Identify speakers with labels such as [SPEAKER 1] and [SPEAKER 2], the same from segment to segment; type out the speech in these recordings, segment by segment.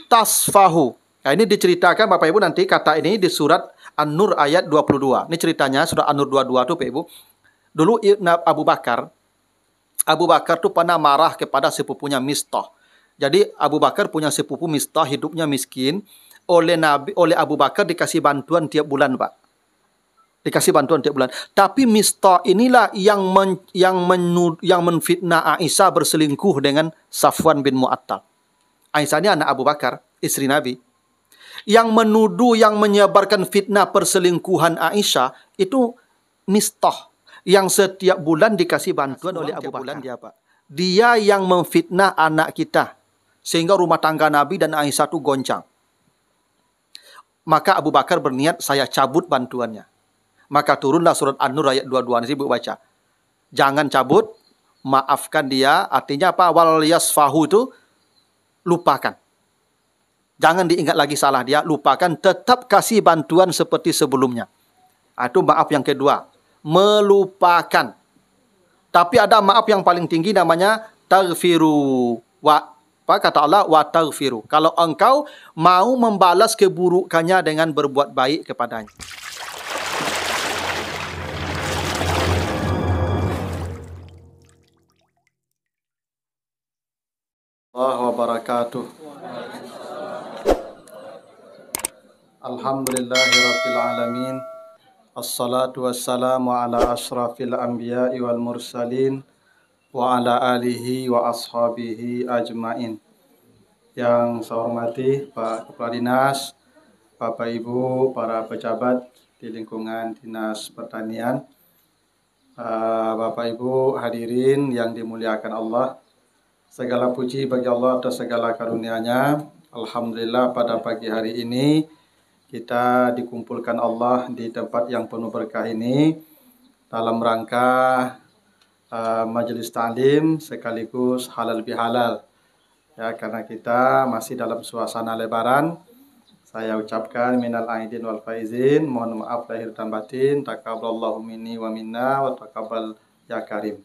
[SPEAKER 1] tasfahu. Nah, ini diceritakan Bapak Ibu nanti kata ini di surat An-Nur ayat 22. Ini ceritanya surat An-Nur 22 tuh Bapak Ibu. Dulu Abu Bakar tuh pernah marah kepada sepupunya Mistah. Jadi Abu Bakar punya sepupu Mistah, hidupnya miskin. Oleh Abu Bakar dikasih bantuan tiap bulan, Pak. Dikasih bantuan tiap bulan. Tapi Mistah inilah yang menfitnah Aisyah berselingkuh dengan Safwan bin Mu'attal. Aisyah ini anak Abu Bakar, istri Nabi. Yang menuduh, yang menyebarkan fitnah perselingkuhan Aisyah itu Mistah. Yang setiap bulan dikasih bantuan oleh Abu Bakar. Dia yang memfitnah anak kita. Sehingga rumah tangga Nabi dan Aisyah itu goncang. Maka Abu Bakar berniat, saya cabut bantuannya. Maka turunlah surat An-Nur ayat 22. Nanti Ibu baca. Jangan cabut, maafkan dia. Artinya apa? Wal yasfahu itu lupakan. Jangan diingat lagi salah dia, lupakan. Tetap kasih bantuan seperti sebelumnya. Itu maaf yang kedua. Melupakan. Tapi ada maaf yang paling tinggi namanya taghfiru. Apa kata Allah? Wa taghfiru. Kalau engkau mau membalas keburukannya dengan berbuat baik kepadanya. Allahu wabarakatuh. Alhamdulillahirabbil alamin. Assalatu wassalamu ala asyrafil anbiya'i wal mursalin wa ala alihi wa ashabihi ajmain. Yang saya hormati Pak Kepala Dinas, Bapak Ibu, para pejabat di lingkungan Dinas Pertanian, Bapak Ibu hadirin yang dimuliakan Allah. Segala puji bagi Allah atas segala karunia-Nya. Alhamdulillah pada pagi hari ini kita dikumpulkan Allah di tempat yang penuh berkah ini dalam rangka majelis ta'lim sekaligus halal bihalal. Ya, karena kita masih dalam suasana lebaran, saya ucapkan minal aidin wal faizin, mohon maaf lahir dan batin, taqabbalallahu minni wa minna wa taqabbal ya karim.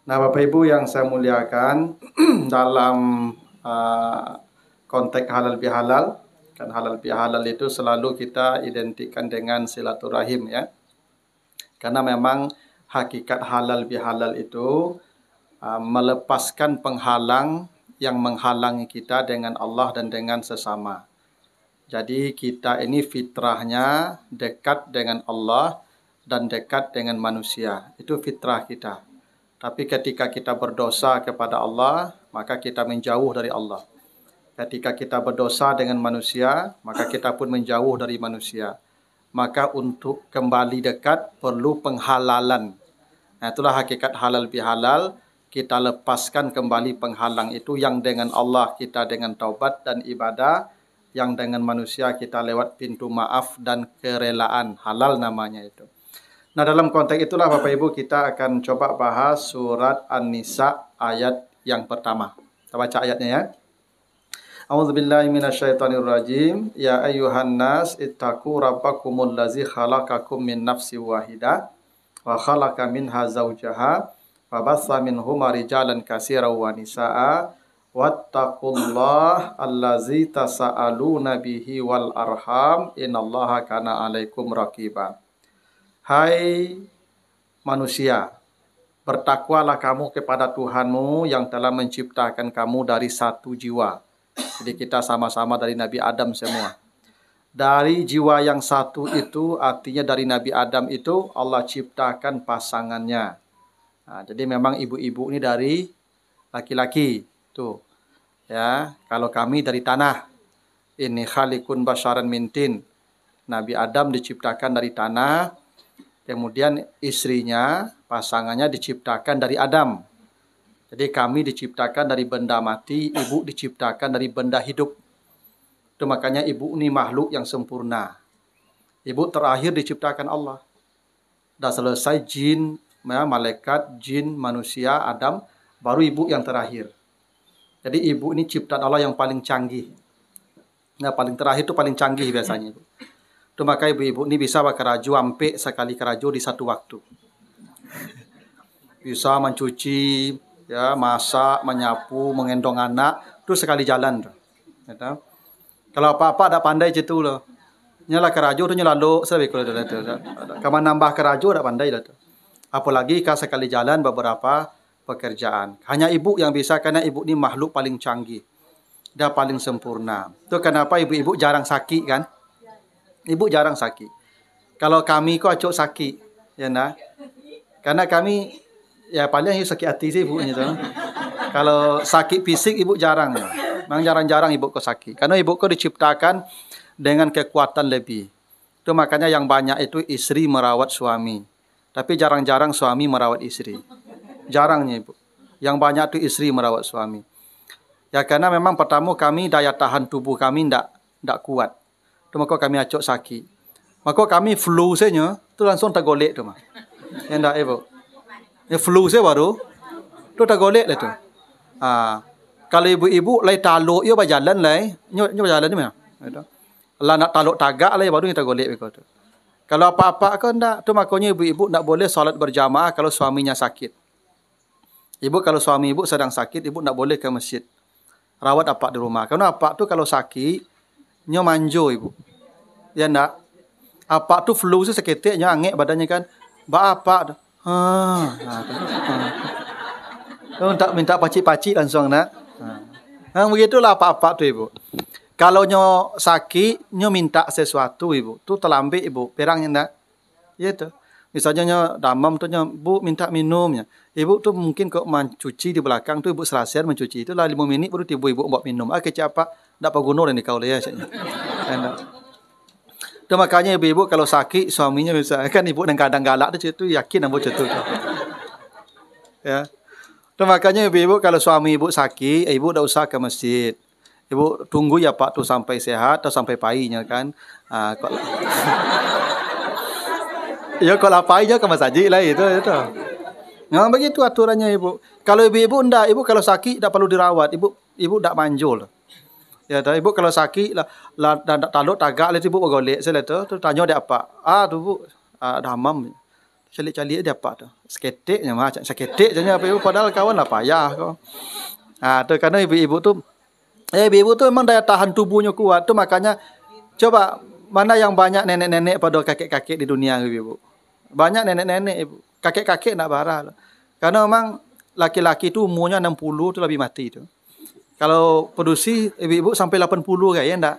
[SPEAKER 1] Nah, Bapak Ibu yang saya muliakan, dalam konteks halal bihalal, kan halal bihalal itu selalu kita identikan dengan silaturahim ya. Karena memang hakikat halal bihalal itu melepaskan penghalang yang menghalangi kita dengan Allah dan dengan sesama. Jadi kita ini fitrahnya dekat dengan Allah dan dekat dengan manusia. Itu fitrah kita. Tapi ketika kita berdosa kepada Allah, maka kita menjauh dari Allah. Ketika kita berdosa dengan manusia, maka kita pun menjauh dari manusia. Maka untuk kembali dekat perlu penghalalan. Nah, itulah hakikat halal bihalal. Kita lepaskan kembali penghalang itu, yang dengan Allah kita dengan taubat dan ibadah, yang dengan manusia kita lewat pintu maaf dan kerelaan. Halal namanya itu. Nah, dalam konteks itulah Bapak Ibu kita akan coba bahas surat An-Nisa ayat yang pertama. Kita baca ayatnya ya. A'udzubillahi minasyaitonirrajim. Ya ayyuhan nas ittaqu rabbakumul ladzi khalaqakum min nafsin wahidah wa khalaqa minha zawjaha wa bassa minhuma rijalan katsiran wa nisaa wattaqullaha allazi tasaaluna bihi wal arham innallaha kana 'alaikum raqiba. Hai manusia, bertakwalah kamu kepada Tuhanmu yang telah menciptakan kamu dari satu jiwa. Jadi kita sama-sama dari Nabi Adam semua. Dari jiwa yang satu itu, artinya dari Nabi Adam itu Allah ciptakan pasangannya. Nah, jadi memang ibu-ibu ini dari laki-laki. Tuh. Ya, kalau kami dari tanah. Ini khaliqun basyaran min tin. Nabi Adam diciptakan dari tanah. Kemudian istrinya, pasangannya diciptakan dari Adam. Jadi kami diciptakan dari benda mati, ibu diciptakan dari benda hidup. Itu makanya ibu ini makhluk yang sempurna. Ibu terakhir diciptakan Allah. Dah selesai jin, malaikat, jin, manusia, Adam, baru ibu yang terakhir. Jadi ibu ini ciptaan Allah yang paling canggih. Nah, paling terakhir itu paling canggih biasanya. Itu maka ibu-ibu ini bisa keraju sampai sekali keraju di satu waktu. Bisa mencuci, ya, masak, menyapu, mengendong anak, itu sekali jalan. Ya tahu. Kalau apa-apa dak pandai citu loh. Nyala keraju tu nyelalu sebab kalau dah tu. Kamu nambah keraju dak pandai dah tu. Apalagi kalau sekali jalan beberapa pekerjaan. Hanya ibu yang bisa karena ibu ni makhluk paling canggih. Dia paling sempurna. Itu kenapa ibu-ibu jarang sakit kan? Ibu jarang sakit. Kalau kami kok acuk sakit, ya nah. Karena kami ya paling sakit hati sih ibunya tu. Kalau sakit fisik ibu jarang. Memang jarang-jarang ibu kok sakit. Karena ibu kok diciptakan dengan kekuatan lebih. Itu makanya yang banyak itu istri merawat suami. Tapi jarang-jarang suami merawat istri. Jarangnya ibu. Yang banyak itu istri merawat suami. Ya karena memang pertama kami daya tahan tubuh kami ndak kuat. Itu maka kami acuk sakit. Maka kami flu saja, tu langsung tergolek tu mah. Ya ndak ibu. Ya flu saya baru, tu tergolek lah tu. Kalau ibu-ibu lay taluk yo berjalan lay, nyo berjalan ni mana? Itu. Lah nak taluk tagak lay baru kita golek begitu tu. Kalau apa-apa kan ndak, tu makanya ibu-ibu ndak boleh solat berjamaah kalau suaminya sakit. Ibu kalau suami ibu sedang sakit, ibu ndak boleh ke masjid. Rawat apa di rumah. Karena apa tu kalau sakit, nyo manjo ibu. Ya ndak. Apa tu flu seketiknya angek badannya kan. Ba apa tu? Tak minta pacik-pacik langsung nak. Begitulah apa-apa tu ibu. Kalau nyo sakit, nyo minta sesuatu ibu. Tu terlambat ibu. Perangnya ndak. Ya tu. Misalnya nyo damam tu nyo, bu minta minumnya. Ibu tu mungkin kok mencuci di belakang tu ibu serasian mencuci. Itulah 5 minit baru tiba ibu buat minum. Kecap apa? Ndak paguno ni kau lihat. Itu makanya ibu-ibu kalau sakit suaminya bisa kan ibu dan kadang galak tu yakin ambo cetu. Ya. Itu makanya ibu-ibu kalau suami ibu sakit, ibu dak usah ke masjid. Ibu tunggu ya Pak tu sampai sehat atau sampai painya kan. Ya kalau painya ke masjid lah itu. Nah begitu aturannya ibu. Kalau ibu-ibu ndak, ibu kalau sakit tak perlu dirawat. Ibu ndak manjul. Ya, ibu kalau sakit lah taluk tagak lah ibu bergolek saya tu tanya dia apa? Tu bu damam. Calik-calik dia apa tu? Seketiknya macam seketik je apa ibu padahal kawan lah payah kau. Tu karena ibu-ibu tu ibu-ibu tu memang daya tahan tubuhnya kuat tu makanya coba mana yang banyak nenek-nenek pada kakek-kakek di dunia ibu. Banyak nenek-nenek ibu. Kakek-kakek nak barah. Karena memang laki-laki tu umurnya 60 tu lebih mati tu. Kalau produksi ibu-ibu sampai 80 kan ya enggak?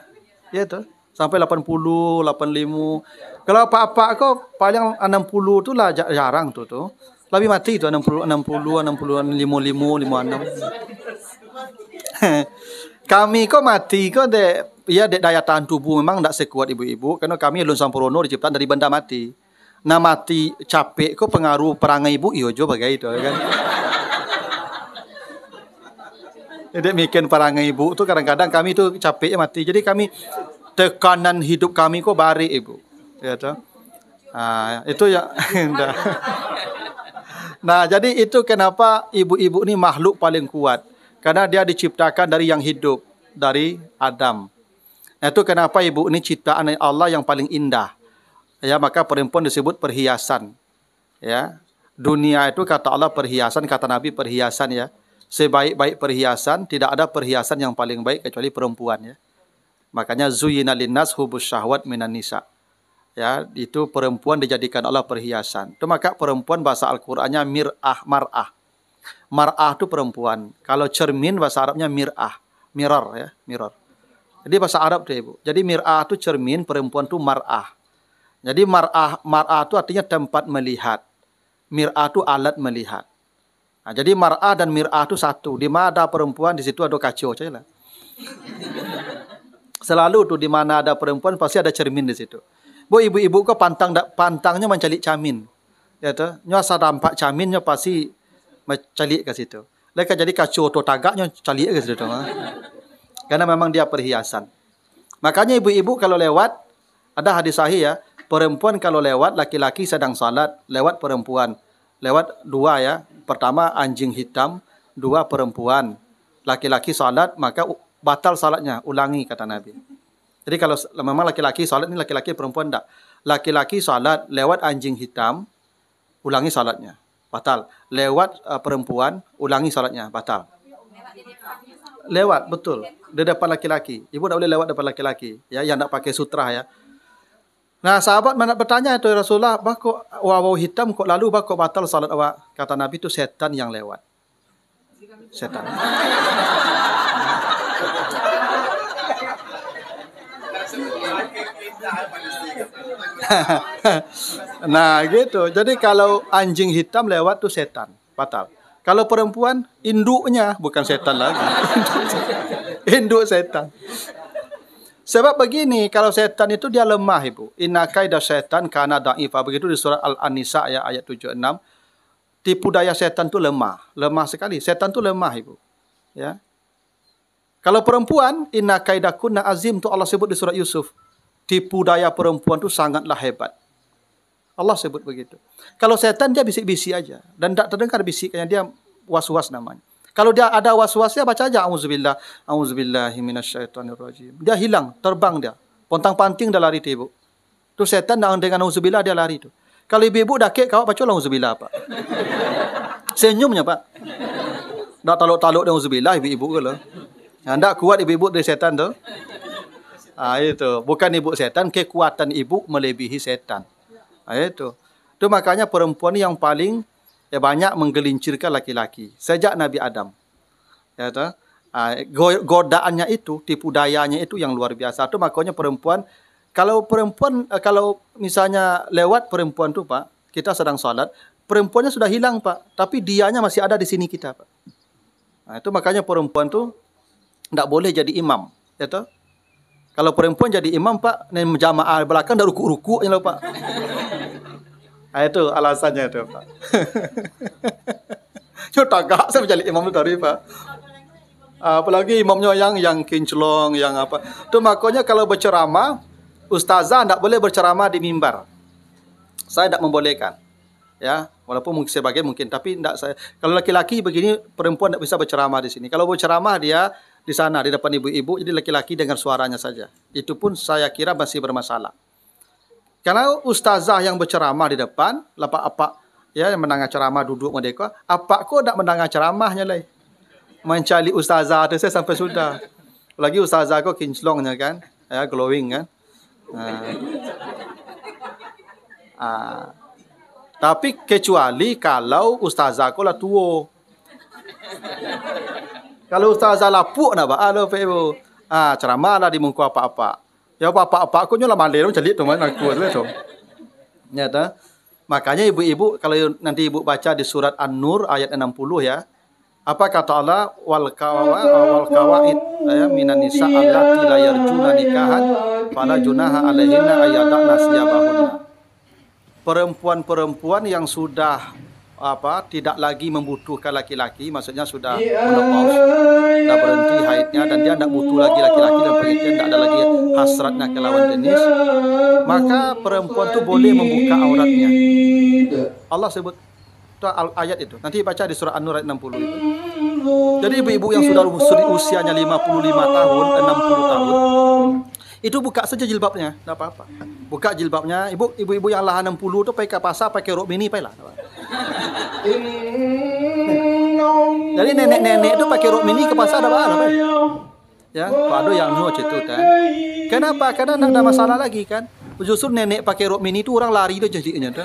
[SPEAKER 1] Ya tu. Sampai 80, 85. Kalau apa-apa kau paling 60 tu lah jarang tu. Lebih mati tu 60, 55, 56. Kami kau mati kau daya tahan tubuh memang enggak sekuat ibu-ibu karena kami lulusan Sampurna diciptakan dari benda mati. Nah mati capek kau pengaruh perangai ibu iyo jo bagai itu kan. Jadi mikir perangai ibu tu kadang-kadang kami tu capek mati. Jadi kami tekanan hidup kami kok barik ibu. Ya tu. Itu ya. Nah, jadi itu kenapa ibu-ibu ni makhluk paling kuat. Karena dia diciptakan dari yang hidup, dari Adam. Itu kenapa ibu ni ciptaan Allah yang paling indah. Ya, maka perempuan disebut perhiasan. Ya. Dunia itu kata Allah perhiasan, kata Nabi perhiasan ya. Sebaik-baik perhiasan, tidak ada perhiasan yang paling baik kecuali perempuan ya. Makanya zuyyina linnas hubus syahwat minan nisa. Ya, itu perempuan dijadikan Allah perhiasan. Itu maka perempuan bahasa Al-Qur'annya mar'ah. Mar'ah itu perempuan. Kalau cermin bahasa Arabnya mir'ah. Mirror ya, mirror. Jadi bahasa Arab tuh Ibu. Jadi mir'ah itu cermin, perempuan itu mar'ah. Jadi mar'ah itu artinya tempat melihat. Mir'ah itu alat melihat. Nah, jadi mar'ah dan mir'ah itu satu. Di mana ada perempuan, di situ ada kacau saja lah. Selalu tuh di mana ada perempuan pasti ada cermin di situ. Bu ibu-ibu kok pantangnya mencalik camin. Ya tuh, nyasa dampak caminnya pasti mencalik ke situ. Leka jadi kacau atau tagaknya calik ke situ. Karena memang dia perhiasan. Makanya ibu-ibu kalau lewat, ada hadis sahih ya, perempuan kalau lewat, laki-laki sedang salat, lewat perempuan. Lewat dua ya. Pertama anjing hitam, dua perempuan. Laki-laki salat, maka batal salatnya, ulangi kata Nabi. Jadi kalau memang laki-laki salat ini laki-laki perempuan tak. Laki-laki salat lewat anjing hitam, ulangi salatnya, batal. Lewat perempuan, ulangi salatnya, batal. Lewat, betul. Di depan laki-laki. Ibu tak boleh lewat depan laki-laki. Ya, yang tak pakai sutra ya. Nah, sahabat mana bertanya itu Rasulullah, bah kok wawau hitam kok lalu bah kok batal salat awak? Kata Nabi itu setan yang lewat. Setan. Nah, gitu. Jadi kalau anjing hitam lewat tuh setan, batal. Kalau perempuan induknya bukan setan lagi. Induk setan. Sebab begini, kalau setan itu dia lemah, Ibu. Inna kaidah setan kana dha'ifa. Begitu di surat Al-Nisa ya ayat 76. Tipu daya setan itu lemah, lemah sekali. Setan itu lemah, Ibu. Ya. Kalau perempuan, inna kaidakunna azim tu Allah sebut di surat Yusuf. Tipu daya perempuan itu sangatlah hebat. Allah sebut begitu. Kalau setan dia bisik-bisik aja dan tak terdengar bisiknya, dia was-was namanya. Kalau dia ada was-wasnya baca aja auzubillah, auzubillahi minasyaitonirrajim. Dia hilang, terbang dia. Pontang-panting dah lari tu ibu. Tu setan dengan auzubillah dia lari tu. Kalau ibu-ibu dakik kau baca auzubillah Pak. Senyumnya Pak. Tak taluk-taluk dengan auzubillah ibu-ibu ke lah. Hendak kuat ibu-ibu dari setan tu. Itu. Bukan ibu setan, kekuatan ibu melebihi setan. Itu. Itu makanya perempuan yang paling banyak menggelincirkan laki-laki. Sejak Nabi Adam. Ya, godaannya itu, tipu dayanya itu yang luar biasa. Itu makanya perempuan, kalau misalnya lewat perempuan tu Pak, kita sedang salat, perempuannya sudah hilang Pak, tapi dianya masih ada di sini kita Pak. Itu makanya perempuan tu tidak boleh jadi imam. Ya, kalau perempuan jadi imam Pak, jamaah belakang dah rukuk-rukuk je lah Pak. Itu alasannya itu Pak. Cuma tagak saya menjadi imam itu tadi Pak. Apalagi imamnya yang kinclong, yang apa. Itu makanya kalau berceramah, ustazah tidak boleh berceramah di mimbar. Saya tidak membolehkan. Ya, walaupun mungkin sebagai mungkin, tapi tidak saya. Kalau laki-laki begini, perempuan tidak bisa berceramah di sini. Kalau berceramah dia di sana, di depan ibu-ibu, jadi laki-laki dengar suaranya saja. Itu pun saya kira masih bermasalah. Karena ustazah yang berceramah di depan, apa ya yang mendengar ceramah duduk mereka, apa kok tak mendengar ceramahnya lagi. Mencari ustazah tu saya sampai sudah. Lagi ustazah kok kinclongnya kan, ya glowing kan. Tapi kecuali kalau ustazah kau lah tua. Kalau ustazah lapuk nak ba, ibu. Ceramah lah di muka apa-apa. Ya apa-apa aku nyolah mandai macam tu mana aku tu. Ya ta. Makanya ibu-ibu kalau nanti ibu baca di surat An-Nur ayat 60 ya. Apa kata Allah wal qawaid ya minan nisa allati la yarjuna nikahan fala junaha alaihinna ayyadna siyabahunna. Perempuan-perempuan yang sudah tidak lagi membutuhkan laki-laki, maksudnya sudah menopause, dah berhenti haidnya dan dia tidak butuh lagi laki-laki dan pengertian tidak ada lagi hasratnya ke lawan jenis, maka perempuan itu boleh membuka auratnya. Allah sebut ayat itu. Nanti baca di surah An-Nur ayat 60 itu. Jadi ibu-ibu yang sudah usianya 55 tahun, 60 tahun, itu buka saja jilbabnya, tidak apa-apa. Buka jilbabnya, ibu-ibu yang lah 60 tu pergi ke pasar pakai rok mini paylah. Jadi nenek-nenek tu pakai rok mini ke pasar ada apa? Ya, ada yang nuo itu kan. Kenapa? Karena tidak ada masalah lagi kan. Justru nenek pakai rok mini tu orang lari tu jadinya tu.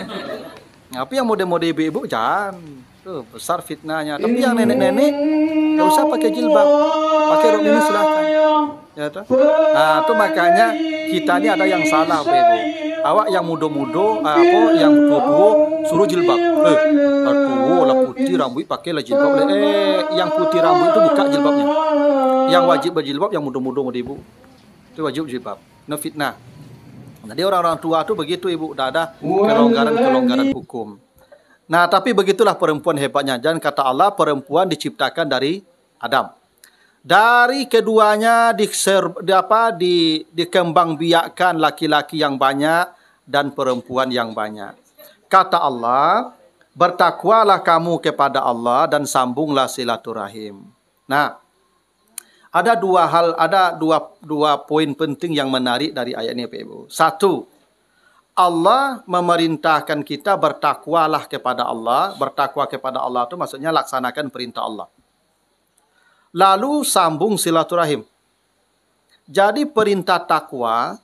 [SPEAKER 1] Tapi yang mode-mode ibu-ibu jangan. Tuh besar fitnahnya. Tapi yang nenek-nenek enggak usah pakai jilbab. Pakai rok mini silakan. Ya tu. Tu makanya kita ni ada yang salah Ibu. Awak yang muda-muda yang tua-tua suruh jilbab. Tua lah putih rambut pakailah jilbab. Yang putih rambut itu buka jilbabnya. Yang wajib berjilbab yang muda-muda Ibu. Itu wajib jilbab. No fitnah. Jadi orang-orang tua tu begitu Ibu, dah ada kelonggaran hukum. Nah, tapi begitulah perempuan hebatnya. Dan kata Allah, perempuan diciptakan dari Adam. Dari keduanya dikembangbiakkan laki-laki yang banyak dan perempuan yang banyak. Kata Allah, bertakwalah kamu kepada Allah dan sambunglah silaturahim. Nah, ada dua poin penting yang menarik dari ayat ini, Pak Ibu. Satu, Allah memerintahkan kita bertakwalah kepada Allah. Bertakwa kepada Allah itu maksudnya laksanakan perintah Allah. lalu sambung silaturahim. Jadi perintah takwa,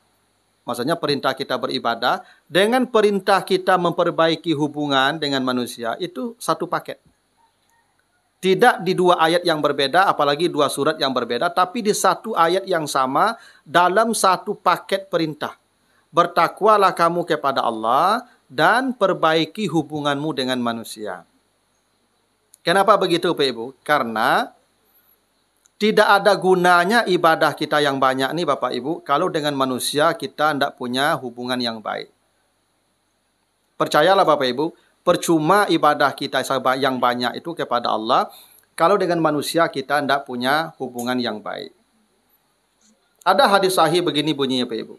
[SPEAKER 1] maksudnya perintah kita beribadah, dengan perintah kita memperbaiki hubungan dengan manusia, itu satu paket. Tidak di dua ayat yang berbeda, apalagi dua surat yang berbeda, tapi di satu ayat yang sama dalam satu paket perintah. Bertakwalah kamu kepada Allah dan perbaiki hubunganmu dengan manusia. Kenapa begitu, Pak Ibu? Karena tidak ada gunanya ibadah kita yang banyak nih, Bapak Ibu, kalau dengan manusia kita tidak punya hubungan yang baik. Percayalah Bapak Ibu, percuma ibadah kita yang banyak itu kepada Allah, kalau dengan manusia kita tidak punya hubungan yang baik. Ada hadis sahih begini bunyinya Bapak Ibu.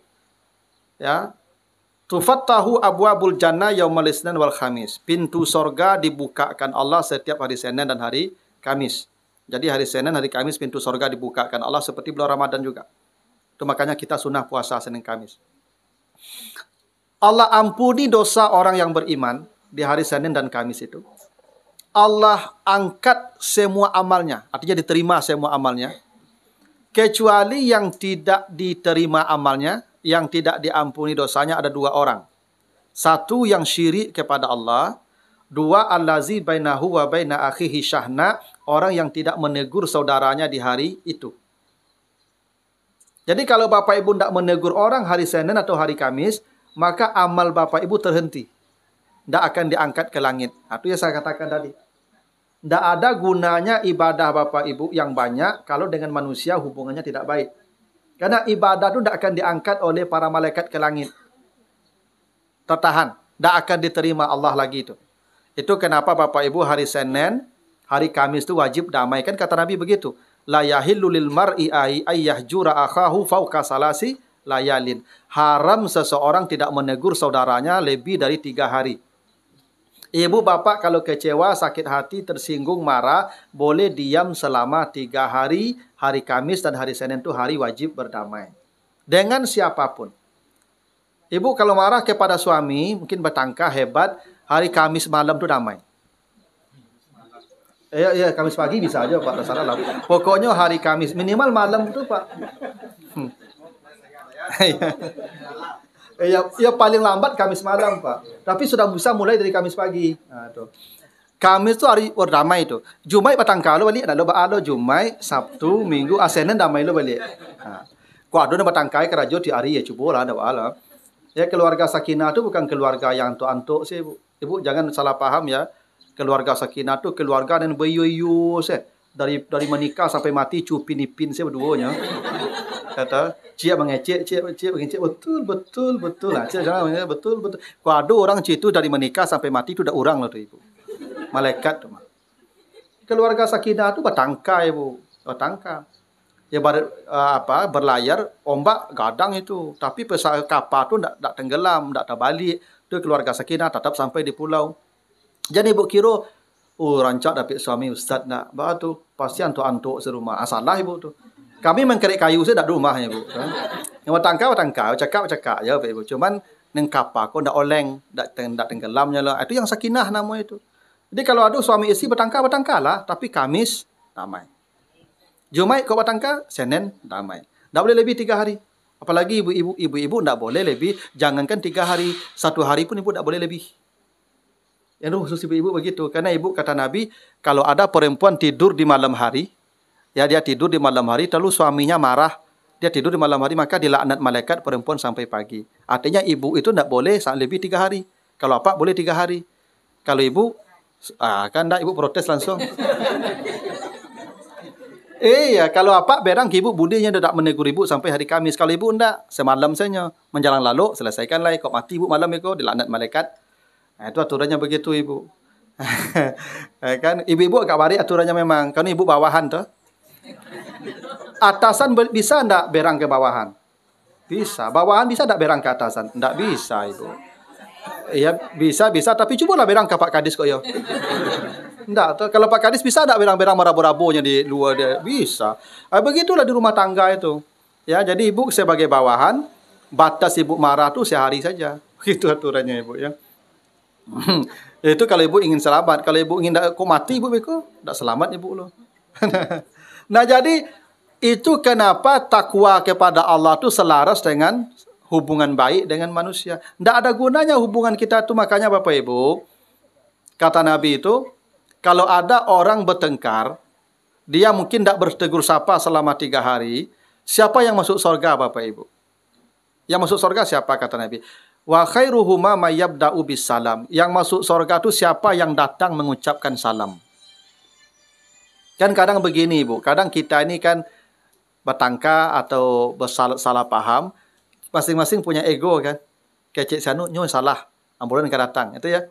[SPEAKER 1] Ya. Tufattahu abwabul jannah yaumal isnin wal khamis. Pintu sorga dibukakan Allah setiap hari Senin dan hari Kamis. Jadi hari Senin, hari Kamis pintu sorga dibukakan Allah seperti bulan Ramadan juga. Itu makanya kita sunnah puasa Senin Kamis. Allah ampuni dosa orang yang beriman di hari Senin dan Kamis itu. Allah angkat semua amalnya, artinya diterima semua amalnya. Kecuali yang tidak diterima amalnya, yang tidak diampuni dosanya ada dua orang. Satu yang syirik kepada Allah. Dua, allazi bainahu wa baina akhihi syahna, orang yang tidak menegur saudaranya di hari itu. Jadi kalau Bapak Ibu tidak menegur orang hari Senin atau hari Kamis, maka amal Bapak Ibu terhenti. Tidak akan diangkat ke langit. Itu yang saya katakan tadi. Tidak ada gunanya ibadah Bapak Ibu yang banyak kalau dengan manusia hubungannya tidak baik. Karena ibadah itu tidak akan diangkat oleh para malaikat ke langit. Tertahan. Tidak akan diterima Allah lagi itu. Itu kenapa Bapak Ibu hari Senin, hari Kamis itu wajib damai. Kan kata Nabi begitu. La yahillu lil mar'i ayyahjura akhahu fauqa salasi layalin. Haram seseorang tidak menegur saudaranya lebih dari 3 hari. Ibu bapak kalau kecewa, sakit hati, tersinggung, marah, boleh diam selama 3 hari. Hari Kamis dan hari Senin itu hari wajib berdamai. Dengan siapapun. Ibu kalau marah kepada suami, mungkin bertengkar hebat, hari Kamis malam itu damai. Ya, Kamis pagi bisa aja Pak, terserah lah. Pokoknya hari Kamis, minimal malam itu Pak. Ya paling lambat Kamis malam Pak. Tapi sudah bisa mulai dari Kamis pagi. Nah, tuh. Kamis itu hari berdamai itu. Jumat bertengkar lo balik, ada lo Jumat, Sabtu, Minggu, Senin damai lo balik. Nah, kau ada bertengkar kerajo di hari ya coba lah ada wala. Ya keluarga sakinah itu bukan keluarga yang antuk-antuk sih Ibu. Ibu jangan salah paham ya. Keluarga sakinah itu keluarga dan bayu-yu sih. Dari menikah sampai mati cupin-ipin sih berduanya. Kata cia mengecek, cia mengecek betul. Nah, cia jangan betul. Kalau ada orang cia itu dari menikah sampai mati itu udah orang lah tuh Ibu. Malaikat tuh. Keluarga sakinah itu bertangkai Ibu. Bertangkai. Ya berlayar ombak gadang itu. Tapi pesawat kapal itu enggak tenggelam, enggak terbalik. Itu keluarga sakinah tetap sampai di pulau. Jadi Ibu kira, rancak dapat suami ustaz nak. Batu pasti antuk-antuk serumah. Asalah Ibu tuh. Kami mengkerek kayu saya dak rumahnya Ibu. Yang bertangkau, cakap ya Ibu. Cuman neng kapal kok ndak oleng, ndak tenggelamnya lah. Itu yang sakinah namanya itu. Jadi kalau ada suami istri bertangkar lah, tapi Kamis damai. Jumat kau bertangkar, Senin damai. Ndak boleh lebih 3 hari. Apalagi ibu-ibu ndak boleh lebih, jangankan 3 hari, 1 hari pun ibu ndak boleh lebih. Yang khusus ibu-ibu begitu. Karena ibu kata Nabi, kalau ada perempuan tidur di malam hari, ya dia tidur di malam hari, lalu suaminya marah, dia tidur di malam hari, maka dilaknat malaikat perempuan sampai pagi. Artinya ibu itu tidak boleh lebih 3 hari. Kalau apa boleh 3 hari. Kalau ibu, kan tidak ibu protes langsung. Ya kalau apa berang ibu budinya tidak menegur ibu sampai hari Kamis. Kalau ibu tidak, semalam saja menjelang lalu selesaikanlah. Kok mati ibu malam itu dilaknat malaikat. Nah, itu aturannya begitu Ibu. Kan ibu-ibu agak bari aturannya memang. Kan ibu bawahan tuh. Atasan bisa enggak berang ke bawahan? Bisa. Bawahan bisa enggak berang ke atasan? Enggak bisa Ibu. Iya bisa tapi cobalah berang ke Pak Kadis kok ya. Enggak tuh. Kalau Pak Kadis bisa enggak berang-berang marabu-rabunya di luar dia? Bisa. Begitulah di rumah tangga itu. Ya, jadi ibu sebagai bawahan, batas ibu marah tuh sehari saja. Itu aturannya Ibu ya. Itu kalau ibu ingin selamat. Kalau ibu ingin kok mati ibu beko, tidak selamat ibu loh. Nah, jadi itu kenapa takwa kepada Allah itu selaras dengan hubungan baik dengan manusia. Tidak ada gunanya hubungan kita itu. Makanya Bapak Ibu, kata Nabi itu, kalau ada orang bertengkar, dia mungkin tidak bertegur sapa selama 3 hari, siapa yang masuk surga Bapak Ibu? Yang masuk surga siapa kata Nabi? Wa khairuhuma mayyabda'u bis salam. Yang masuk surga itu siapa yang datang mengucapkan salam. Kan kadang begini Ibu, kadang kita ini kan bertangka atau salah paham, masing-masing punya ego kan. Kecik sanu nyo salah, ambulan kan datang, itu ya.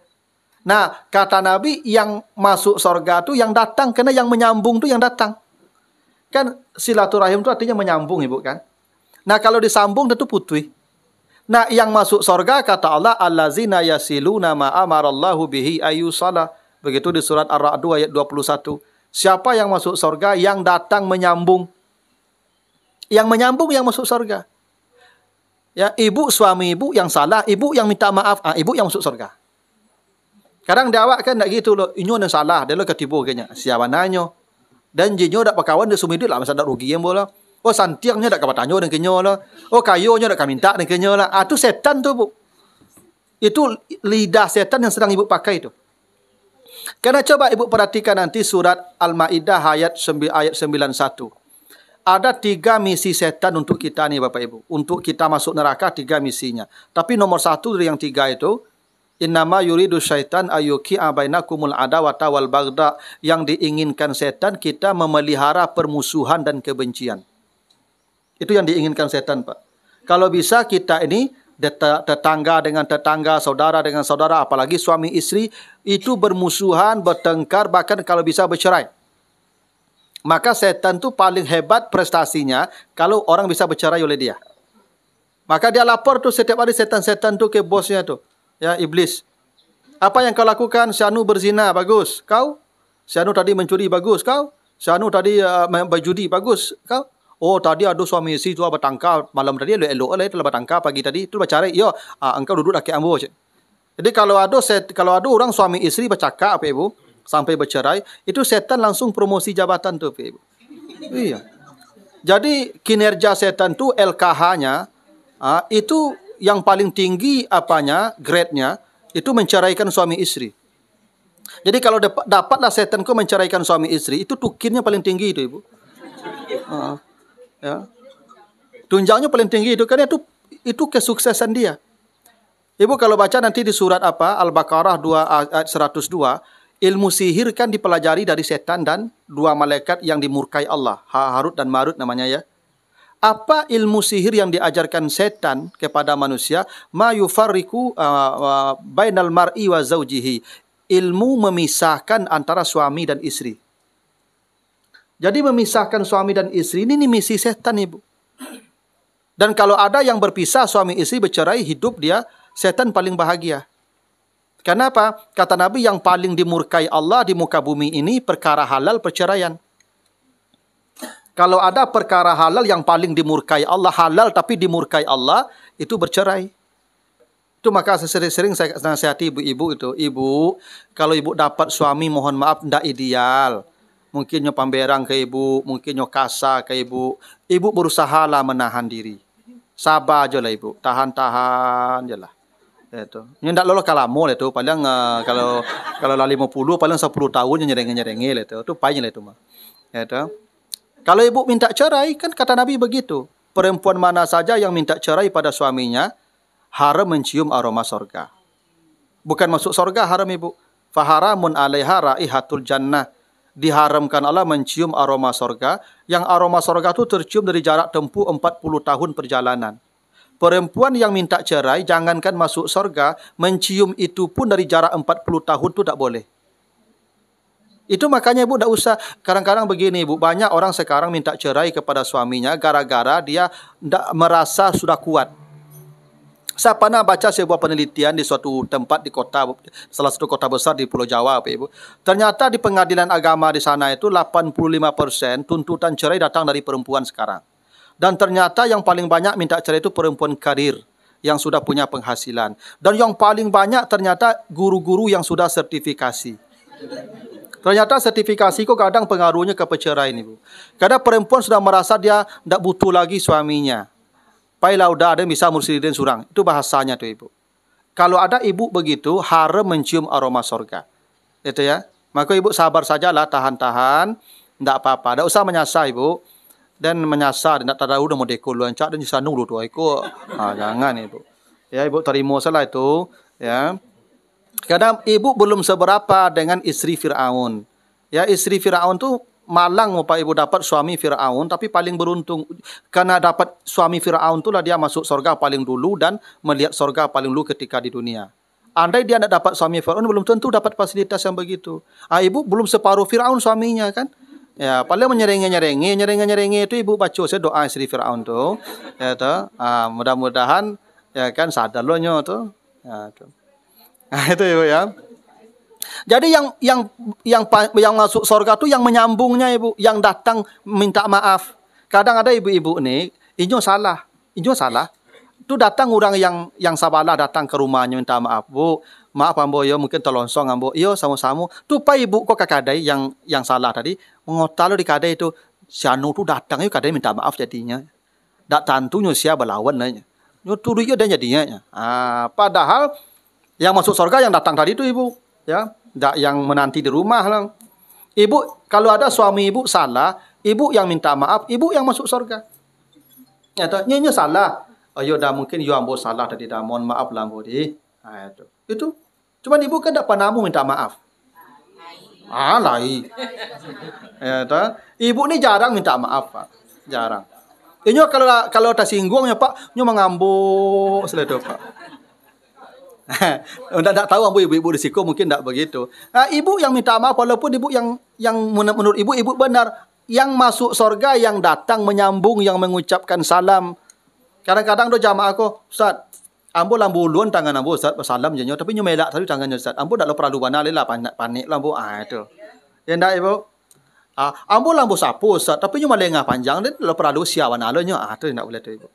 [SPEAKER 1] Nah, kata Nabi yang masuk surga itu yang datang, karena yang menyambung itu yang datang. Kan silaturahim itu artinya menyambung Ibu kan. Nah, kalau disambung tentu putih. Nah, yang masuk surga kata Allah allazina yasiluna ma amarallahu bihi ayyusala. Begitu di surat Ar-Ra'd ayat 21. Siapa yang masuk surga? Yang datang menyambung. Yang menyambung yang masuk surga. Ya, ibu suami ibu yang salah, ibu yang minta maaf, ibu yang masuk surga. Kadang dia awak kan tak gitu loh, inyo yang salah, dia lo ketipu kayaknya. Siapa nanyo? Dan jinyo dak pakawan dia sumidit lah, masa dak rugi yang bola. Oh santiangnya dak kapatanyo dan kenyo lah. Oh kayonya dak kaminta dan kenyo lah. Itu setan tuh, Bu. Itu lidah setan yang sedang ibu pakai itu. Karena coba ibu perhatikan nanti surat Al-Maidah ayat 91. Ada 3 misi setan untuk kita nih Bapak Ibu. Untuk kita masuk neraka 3 misinya. Tapi nomor 1 dari yang 3 itu, innama yuridu syaitan ayyuki'a bainakumul adawata wal bagda. Yang diinginkan setan kita memelihara permusuhan dan kebencian. Itu yang diinginkan setan, Pak. Kalau bisa kita ini tetangga dengan tetangga, saudara dengan saudara, apalagi suami istri, itu bermusuhan, bertengkar, bahkan kalau bisa bercerai. Maka setan tu paling hebat prestasinya kalau orang bisa bercerai oleh dia. Maka dia lapor tu setiap hari setan-setan tu ke bosnya tu. Ya, iblis. Apa yang kau lakukan? Syanu berzina, bagus. Kau? Syanu tadi mencuri, bagus. Kau? Syanu tadi berjudi, bagus. Kau? Oh, tadi ada suami isteri tu bertangkar malam tadi, elok-elok lah itu bertangkar pagi tadi, itu bercerai. Yo, engkau duduk laki ambo. Jadi kalau ada orang suami isteri bercakap apa Ibu, sampai bercerai, itu setan langsung promosi jabatan tu Ibu. Iya. Jadi kinerja setan tu LKH-nya itu yang paling tinggi apanya, grade-nya itu menceraikan suami istri. Jadi kalau dapatlah setan ku menceraikan suami istri, itu tukinnya paling tinggi itu Ibu. Ya. Tunjangnya paling tinggi itu karena itu kesuksesan dia. Ibu kalau baca nanti di surat apa? Al-Baqarah 2 ayat 102, ilmu sihir kan dipelajari dari setan dan 2 malaikat yang dimurkai Allah, Harut dan Marut namanya ya. Apa ilmu sihir yang diajarkan setan kepada manusia? Ma yufarriqu bainal mar'i wa zaujihi. Ilmu memisahkan antara suami dan istri. Jadi memisahkan suami dan istri ini misi setan Ibu. Dan kalau ada yang berpisah suami istri bercerai, hidup dia, setan paling bahagia. Kenapa? Kata Nabi yang paling dimurkai Allah di muka bumi ini perkara halal perceraian. Kalau ada perkara halal yang paling dimurkai Allah, halal tapi dimurkai Allah, itu bercerai. Itu maka sering-sering saya nasihati ibu-ibu itu. Ibu, kalau ibu dapat suami mohon maaf tidak ideal. Mungkin nyo pamberang ke ibu, mungkin nyo kasar ke ibu. Ibu berusahalah menahan diri. Sabar aja lah ibu, tahan-tahan je lah. Itu. Nyo ndak lolos kalamo lah itu, paling kalau lah 50 paling 10 tahun nyereng-nyerengil itu. Itu payah lah itu mah. Itu. Kalau ibu minta cerai, kan kata Nabi begitu. Perempuan mana saja yang minta cerai pada suaminya, haram mencium aroma sorga. Bukan masuk sorga haram ibu. Faharamun alaiha raihatul jannah. Diharamkan Allah mencium aroma sorga. Yang aroma sorga itu tercium dari jarak tempuh 40 tahun perjalanan. Perempuan yang minta cerai, jangankan masuk sorga, mencium itu pun dari jarak 40 tahun itu tak boleh. Itu makanya ibu tak usah, kadang-kadang begini ibu, banyak orang sekarang minta cerai kepada suaminya gara-gara dia tak merasa sudah kuat. Saya pernah baca sebuah penelitian di suatu tempat di kota, salah satu kota besar di Pulau Jawa, Pak Ibu. Ternyata di pengadilan agama di sana itu 85% tuntutan cerai datang dari perempuan sekarang. Dan ternyata yang paling banyak minta cerai itu perempuan karir yang sudah punya penghasilan. Dan yang paling banyak ternyata guru-guru yang sudah sertifikasi. Ternyata sertifikasi kok kadang pengaruhnya ke perceraian, Ibu. Kadang perempuan sudah merasa dia tidak butuh lagi suaminya. Pailah udah ada bisa mursidin surang. Itu bahasanya tuh, Ibu. Kalau ada ibu begitu, haram mencium aroma sorga. Itu ya. Maka ibu sabar sajalah, tahan-tahan. Tidak apa-apa. Tidak usah menyasar, Ibu. Dan menyasar, tidak tahu udah mau dekul luancak dan disanung dulu itu. Jangan, Ibu. Ya, Ibu terima salah itu. Ya. Kadang ibu belum seberapa dengan istri Fir'aun. Ya, istri Fir'aun tuh malang Pak Ibu dapat suami Fir'aun, tapi paling beruntung. Karena dapat suami Fir'aun itulah dia masuk surga paling dulu dan melihat surga paling dulu ketika di dunia. Andai dia tidak dapat suami Fir'aun, belum tentu dapat fasilitas yang begitu. Ibu belum separuh Fir'aun suaminya kan. Ya, paling nyerengi itu ibu baca saya doa istri Fir'aun tuh. Ya, tuh. Mudah-mudahan ya kan sadar loh tuh. Ya, tuh. Nah, itu Ibu ya. Jadi yang masuk surga tuh yang menyambungnya Ibu, yang datang minta maaf. Kadang ada ibu-ibu nih, inyo salah. Itu datang orang yang sabalah datang ke rumahnya minta maaf, Bu. Maaf ambo yo mungkin terlonsong ambo. Yo sama-sama. Tuh Pak Ibu kok kakadai yang salah tadi. Mengotalo di kadai itu si anu tuh datang yuk kadai minta maaf jadinya. Dak tantunya siapa berlawan nanya. Yo tuduh yo dan jadinya. Padahal yang masuk surga yang datang tadi itu Ibu, ya, tidak yang menanti di rumah lang. Ibu, kalau ada suami Ibu salah, Ibu yang minta maaf, Ibu yang masuk surga. Ya, nyonya salah. Ayo dah mungkin yo ambo salah tadi dah, mohon maaf lah ambo di. Itu. Cuman Ibu kan tidak pernah minta maaf. Lai. Ya, Ibu ni jarang minta maaf, Pak. Jarang. Inyo kalau tersinggungnya Pak, nyo mengambuk seledo Pak. Tidak tahu ibu-ibu risiko mungkin tidak begitu. Ibu yang minta maaf walaupun ibu yang menurut ibu benar. Yang masuk surga yang datang menyambung yang mengucapkan salam. Kadang-kadang do jamaah aku, Ustaz, ambo lambuluan tangan ambo Ustaz salam jenyo tapi nyo melak tadi tangannya Ustaz. Ambo dak perlu banal lah panik lambo itu. Ya ndak Ibu? Ambo lambo sapu Ustaz tapi nyo malengah panjang dan lo perlu siawan alonyo. Itu ndak boleh tu Ibu.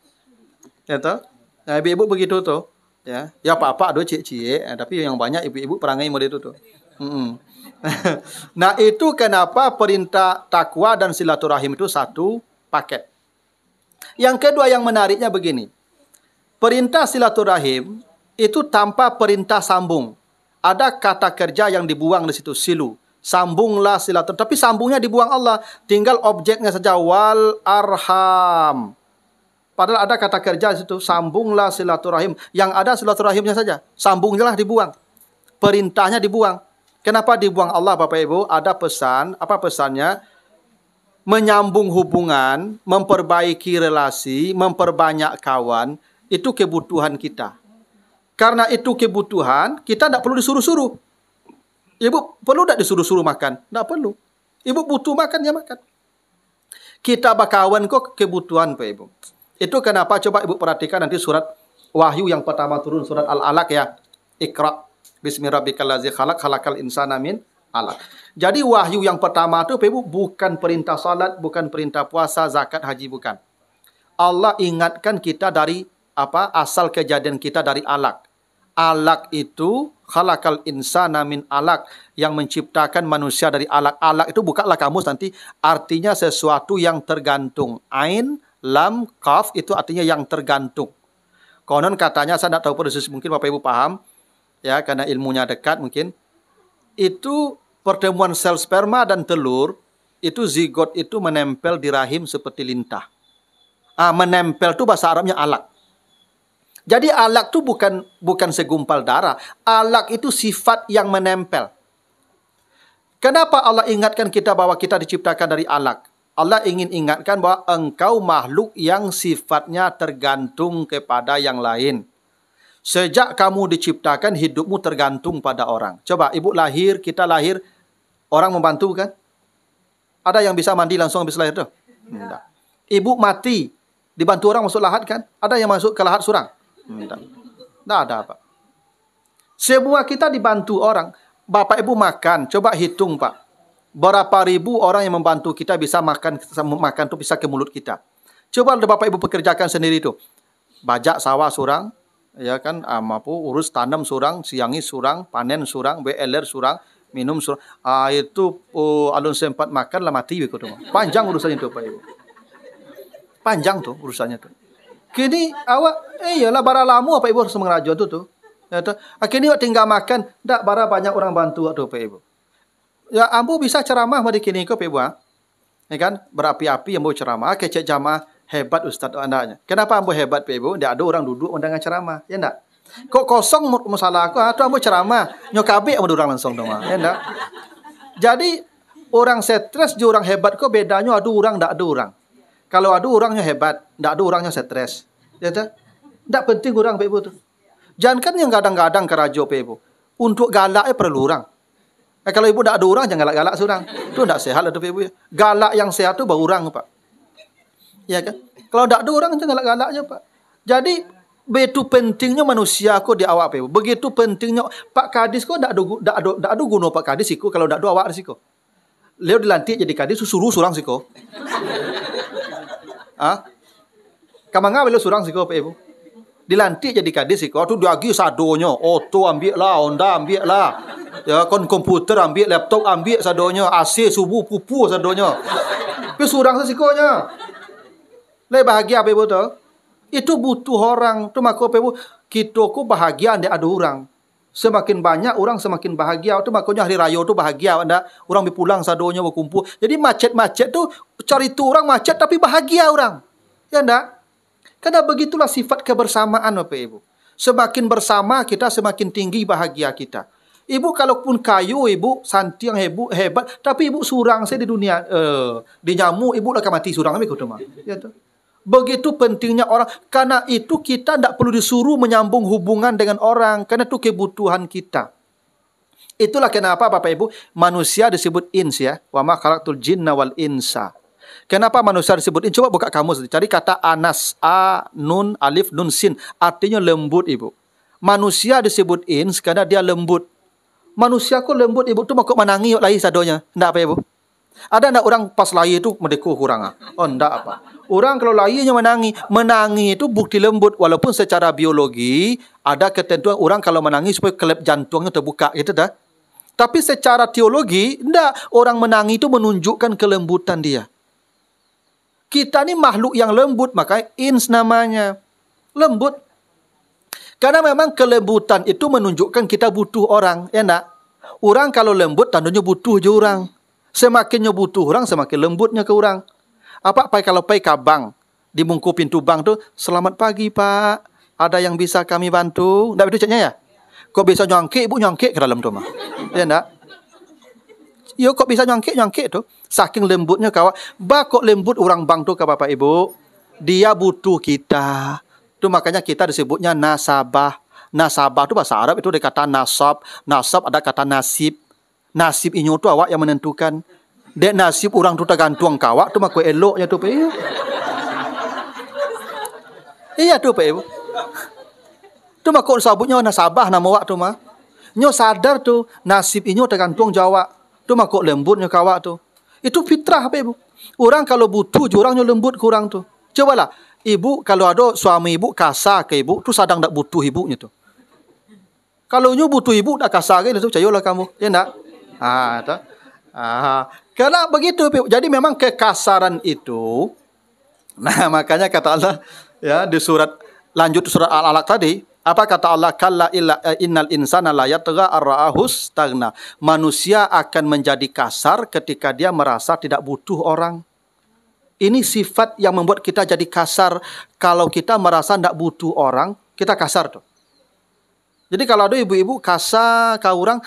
[SPEAKER 1] Ya toh? Ibu begitu tuh. Ya apa-apa ada cik-cik, tapi yang banyak ibu-ibu perangai model itu tuh. Nah, itu kenapa perintah takwa dan silaturahim itu satu paket. Yang kedua yang menariknya begini. Perintah silaturahim itu tanpa perintah sambung. Ada kata kerja yang dibuang di situ, silu. Sambunglah silaturahim, tapi sambungnya dibuang Allah, tinggal objeknya saja wal arham. Padahal ada kata kerja di situ, sambunglah silaturahim. Yang ada silaturahimnya saja. Sambungnya dibuang. Perintahnya dibuang. Kenapa dibuang Allah Bapak Ibu? Ada pesan. Apa pesannya? Menyambung hubungan, memperbaiki relasi, memperbanyak kawan. Itu kebutuhan kita. Karena itu kebutuhan, kita tidak perlu disuruh-suruh. Ibu perlu tidak disuruh-suruh makan? Tidak perlu. Ibu butuh makan, ya makan. Kita berkawan kok kebutuhan Pak Ibu. Itu kenapa coba Ibu perhatikan nanti surat Wahyu yang pertama turun surat Al-Alaq ya. Iqra bismi rabbikal ladzi khalaq khalaqal insana min 'alaq. Jadi wahyu yang pertama itu Ibu bukan perintah salat, bukan perintah puasa, zakat, haji bukan. Allah ingatkan kita dari asal kejadian kita dari alaq. Alaq itu khalaqal insana min 'alaq, yang menciptakan manusia dari alaq. Alaq itu bukalah kamus nanti artinya sesuatu yang tergantung. Ain lam, kaf itu artinya yang tergantung. Konon katanya, saya tidak tahu persis, mungkin Bapak Ibu paham, ya karena ilmunya dekat mungkin. Itu pertemuan sel sperma dan telur, itu zigot itu menempel di rahim seperti lintah. Menempel itu bahasa Arabnya alak. Jadi alak itu bukan segumpal darah. Alak itu sifat yang menempel. Kenapa Allah ingatkan kita bahwa kita diciptakan dari alak? Allah ingin ingatkan bahwa engkau makhluk yang sifatnya tergantung kepada yang lain. Sejak kamu diciptakan, hidupmu tergantung pada orang. Coba, Ibu lahir, kita lahir, orang membantu kan? Ada yang bisa mandi langsung habis lahir tuh? Tidak. Ibu mati, dibantu orang masuk lahat kan? Ada yang masuk ke lahat surang? Tidak. Tidak ada, Pak. Semua kita dibantu orang. Bapak Ibu makan, coba hitung Pak. Berapa ribu orang yang membantu kita bisa makan itu bisa ke mulut kita. Coba Bapak Ibu pekerjakan sendiri itu. Bajak sawah surang, ya kan, urus tanam surang, siangi surang, panen surang, BLR surang. minum surat. Itu alun sempat makan lah mati begitu tu. Panjang urusannya tu Pak Ibu. Panjang tuh urusannya tuh. Kini awak iyalah bara lamu Pak Ibu harus mengerajo tu. Ya tu. Kini awak tinggal makan, dak bara banyak orang bantu tu Pak Ibu. Ya ambo bisa ceramah pada kini kau Pak Ibu. Ya kan? Berapi-api ambo ceramah, kecek jamaah hebat Ustaz andanya. Kenapa ambo hebat Pak Ibu? Dia ada orang duduk undangan ceramah, ya enggak? Kok kosong masalah aku, atau ambo ceramah, nyokabe ambo orang langsung dong, ya enggak? Jadi orang stres je orang hebat kok bedanya ada orang enggak ada orang. Kalau ada orangnya hebat, enggak ada orangnya stres. Ya tak? Enggak penting orang Pak Ibu tu. Jangankan yang kadang-kadang kerajo Pak Ibu. Untuk galaknya perlu orang. Kalau ibu enggak ada orang jangan galak-galak seorang. Itu enggak sehat lah tu Pak Ibu. Galak yang sehat tu baru orang Pak. Ya kan? Kalau enggak ada orang jangan galak-galaknya Pak. Jadi begitu pentingnya manusia ko di awak Pak Ibu. Begitu pentingnya Pak Kadis ko enggak ada guna Pak Kadis iku kalau enggak ada awak risiko. Leo dilantik jadi kadis suruh surang siko. Kamanga belo surang siko Pak Ibu. Dilantik jadi kadis siko tu diagi sadonyo. Auto ambil lah, Honda ambil lah. Ya komputer ambil, laptop ambil sadonyo, AC subuh pupu sadonyo. Tapi surang sikonya. Le bahagia Pak Ibu tu. Itu butuh orang. Tu maka Pak Ibu, kita ku bahagia ndak ada orang. Semakin banyak orang semakin bahagia. Tu makanya hari raya tu bahagia ndak? Orang berpulang sadonyo berkumpul. Jadi macet-macet tu cari tu orang macet tapi bahagia orang. Ya ndak? Karena begitulah sifat kebersamaan Bapak Ibu. Semakin bersama kita semakin tinggi bahagia kita. Ibu kalaupun kayu ibu santi yang hebat tapi ibu surang saya di dunia di nyamuk ibu akan mati surang ambil tu mah. Ya tu. Begitu pentingnya orang. Karena itu kita tidak perlu disuruh menyambung hubungan dengan orang. Karena itu kebutuhan kita. Itulah kenapa Bapak Ibu manusia disebut ins ya. Wa ma khalaqtul jinna wal insa. Kenapa manusia disebut ins? Coba buka kamus. Cari kata anas. A, nun, alif, nun, sin. Artinya lembut Ibu. Manusia disebut ins karena dia lembut. Manusia kok lembut Ibu tu mau kok menangi lagi sadonya. Tidak apa Ibu? Ada enggak orang pas lahir itu medeku kurang? Oh enggak apa. Orang kalau lahirnya menangi. Menangi itu bukti lembut. Walaupun secara biologi ada ketentuan orang kalau menangi supaya kelep jantungnya terbuka. Gitu dah. Tapi secara teologi enggak. Orang menangi itu menunjukkan kelembutan dia. Kita ni makhluk yang lembut. Makanya ins namanya. Lembut. Karena memang kelembutan itu menunjukkan kita butuh orang. Ya enggak? Orang kalau lembut tandanya butuh je orang. Semakinnya butuh orang, semakin lembutnya ke orang. Apa kalau pai ke bank, dibungku pintu bank tu, selamat pagi Pak, ada yang bisa kami bantu? Ndak begitu caknya ya? Kok bisa nyangkik, Ibu nyangkik ke dalam tu mah? Ya ndak? Yo kok bisa nyangkik tu? Saking lembutnya kawan. Kok lembut orang bank tu ke Bapak Ibu? Dia butuh kita. Tu makanya kita disebutnya nasabah. Nasabah tu bahasa Arab itu ada kata nasab. Nasab ada kata nasib. Nasib inyo tu awak yang menentukan. Dek nasib orang tu tergantung kawak tu mak eloknya tu Pak Ibu. Iya tu Pak Ibu. Tu mak sabutnya nasabah nama awak tu mah. Nyo sadar tu nasib inyo tergantung jawab. Tu mak lembutnya kawak tu. Itu fitrah Pak Ibu. Orang kalau butuh orangnya lembut ke orang tu. Cobalah Ibu kalau ada suami Ibu kasar ke Ibu tu sedang tak butuh ibunya tu. Kalau nyo butuh Ibu dak kasar ke tu percayalah kamu. Ya ndak? Karena begitu. Jadi memang kekasaran itu. Nah makanya kata Allah ya di surat lanjut surat Al-Alaq tadi. Apa kata Allah? Kalla innal insana la yatgha ar-ra'ahus stagna. Manusia akan menjadi kasar ketika dia merasa tidak butuh orang. Ini sifat yang membuat kita jadi kasar. Kalau kita merasa tidak butuh orang, kita kasar tuh. Jadi kalau ada ibu-ibu kasar ke orang,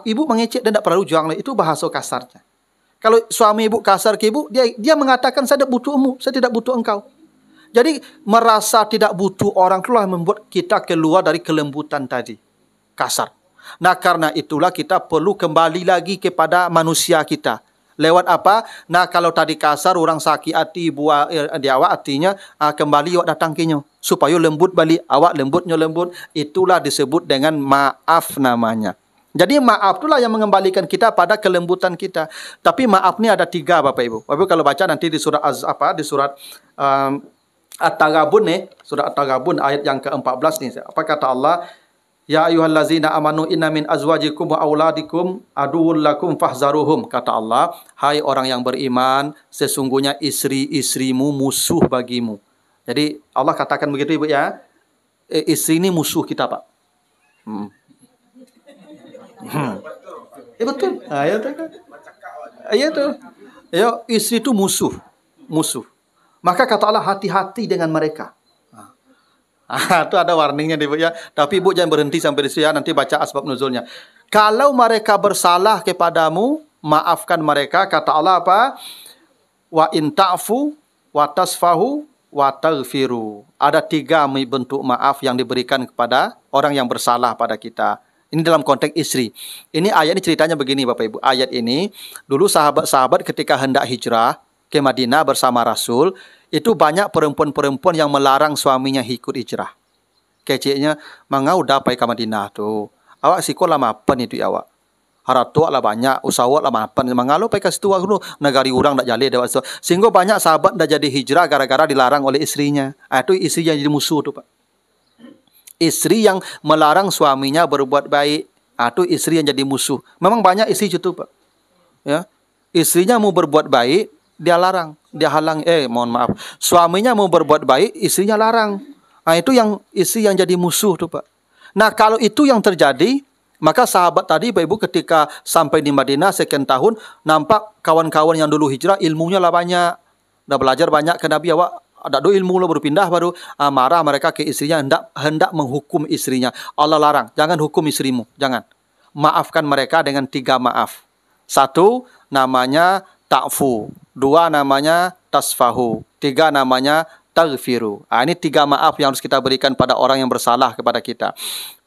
[SPEAKER 1] ibu mengecek dan tidak perlu juang lagi. Itu bahasa kasarnya. Kalau suami ibu kasar ke ibu, dia mengatakan saya tidak butuhmu, saya tidak butuh engkau. Jadi merasa tidak butuh orang itulah membuat kita keluar dari kelembutan tadi. Kasar. Nah karena itulah kita perlu kembali lagi kepada manusia kita. Lewat apa? Nah kalau tadi kasar orang sakit hati buat di awak artinya kembali awak datang kenyo supaya lembut balik. Awak lembutnya lembut. Itulah disebut dengan maaf namanya. Jadi maaf itulah yang mengembalikan kita pada kelembutan kita. Tapi maaf ni ada 3 Bapak Ibu. Bapak Ibu kalau baca nanti di surat di surat At-Taghabun nih, surat At-Taghabun ayat yang ke-14 nih. Apa kata Allah? Ya ayyuhallazina amanu inna min azwajikum wa auladikum aduwwul lakum fahzaruhum. Kata Allah, hai orang yang beriman, sesungguhnya istri-istrimu musuh bagimu. Jadi Allah katakan begitu Ibu ya. Istri ini musuh kita, Pak. Betul. Ya tuh. Ya tuh. Ya, istri itu musuh. Maka kata Allah, hati-hati dengan mereka. Itu ada warningnya Ibu ya. Tapi Ibu jangan berhenti sampai di situ ya. Nanti baca asbab nuzulnya. Kalau mereka bersalah kepadamu, maafkan mereka. Kata Allah apa? Wa in ta'fu wa tasfahu wa taghfiru. Ada 3 bentuk maaf yang diberikan kepada orang yang bersalah pada kita. Ini dalam konteks istri. Ini ayat ini ceritanya begini Bapak Ibu. Ayat ini dulu sahabat-sahabat ketika hendak hijrah ke Madinah bersama Rasul, itu banyak perempuan-perempuan yang melarang suaminya ikut hijrah. Keciknya, mangau dapai ke Madinah tu. Awak sikolah mapan itu awak. Haratu lah banyak, usaha lah mapan. Mangalo pai ke situ aku negari orang dak jale dak. Sehingga banyak sahabat dak jadi hijrah gara-gara dilarang oleh istrinya. Itu istri yang jadi musuh tu, Pak. Istri yang melarang suaminya berbuat baik, itu istri yang jadi musuh. Memang banyak istri itu, Pak. Ya. Istrinya mau berbuat baik, dia larang, dia halang. Mohon maaf. Suaminya mau berbuat baik, istrinya larang. Itu yang istri yang jadi musuh tuh, Pak. Nah, kalau itu yang terjadi, maka sahabat tadi, Bapak Ibu, ketika sampai di Madinah sekian tahun, nampak kawan-kawan yang dulu hijrah, ilmunya lah banyak. Dah belajar banyak ke Nabi, awak ada do ilmu lo berpindah baru marah mereka ke istrinya, hendak menghukum istrinya. Allah larang, jangan hukum istrimu, jangan. Maafkan mereka dengan 3 maaf. 1 namanya ta'fu, 2 namanya tasfahu, 3 namanya taghfiru. Ini 3 maaf yang harus kita berikan pada orang yang bersalah kepada kita.